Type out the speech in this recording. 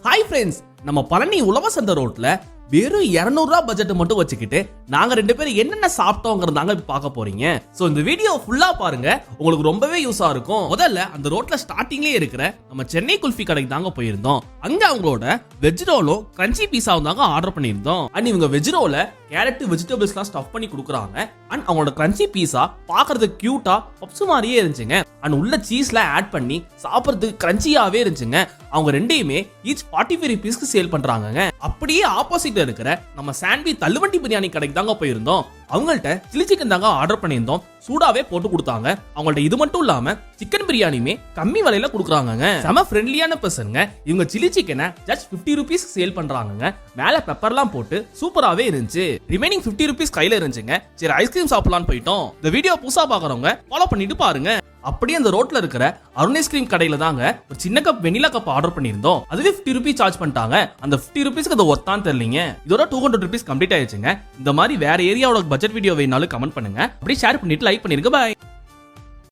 Hi friends, நம்ம பழனி உழவசந்த ரோட்ல வெறும் 200 ரூபாய் பட்ஜெட் மட்டும் வச்சுக்கிட்டு நாங்க 2 பேரும் என்னென்ன சாப்பிட்டோங்கிறதாங்க பார்க்க போறீங்க. சோ இந்த வீடியோ ஃபுல்லா பாருங்க, உங்களுக்கு ரொம்பவே யூஸா இருக்கும். முதல்ல அந்த ரோட்ல ஸ்டார்டிங்லயே இருக்கிற நம்ம சென்னை குல்ஃபி கடைக்கு தாங்க போயிருந்தோம். அங்க அவங்களோட வெஜ் ரோலும் கிரன்ச்சி பீஸாவும் தாங்க ஆர்டர் பண்ணியிருந்தோம். அண்ட் இவங்க வெஜ் ரோல கேரட் வெஜிடபிள்ஸ்லாம் ஸ்டஃப் பண்ணி கொடுக்குறாங்க. அண்ட் அவங்களோட கிரன்ச்சி பீஸா பாக்குறதுக்கு கியூட்டா பப்ஸ் மாதிரியே இருந்துச்சுங்க. அண்ட் உள்ள சீஸ்லாம் ஆட் பண்ணி சாப்பிட்றதுக்கு கிரன்ச்சியாவே இருந்துச்சுங்க. அவங்க ரெண்டையுமே ஈச் 45 ருபீஸ்க்கு சேல் பண்றாங்க. அப்படியே ஆப்போசிட்ல இருக்கிற நம்ம சாண்ட்வி தள்ளுவண்டி பிரியாணி கடைக்கு தாங்க போயிருந்தோம். அவங்கள்ட்ட சில்லி சிக்கன் தாங்க ஆர்டர் பண்ணியிருந்தோம். சூடாவே போட்டு கொடுத்தாங்க. அவங்கள்ட்ட இது மட்டும் இல்லாம சிக்கன் பிரியாணியுமே கம்மி விலையில கொடுக்குறாங்க. செம ஃப்ரெண்ட்லியான பர்சனுங்க. இவங்க சில்லி சிக்கனை ஜஸ்ட் 50 ருபீஸ் சேல் பண்றாங்க. மேல பெப்பர்லாம் போட்டு சூப்பராவே இருந்துச்சு. ரிமைனிங் 50 ருபீஸ் கையில இருந்துச்சுங்க. சரி ஐஸ்கிரீம் சாப்பிடலான்னு போயிட்டோம். இந்த வீடியோ புதுசா பாக்குறவங்க ஃபாலோ பண்ணிட்டு பாருங்க. அப்படியே அந்த ரோட்ல இருக்கிற அருண் ஐஸ்கிரீம் கடையில தாங்க ஒரு சின்ன கப் வெனிலா கப் ஆர்டர் பண்ணியிருந்தோம். அதுவே 50 ருபீஸ் சார்ஜ் பண்ணிட்டாங்க. அந்த 50 ருபீஸ்க்கு அது ஒர்த்தான்னு தெரியலீங்க. இதோட 200 ருபீஸ் கம்ப்ளீட் ஆயிடுச்சுங்க. இந்த மாதிரி வேற ஏரியாவோட பட்ஜெட் வீடியோ வேணாலும் கமெண்ட் பண்ணுங்க. அப்படியே ஷேர் பண்ணிட்டு லைக் பண்ணிருங்க. பாய்.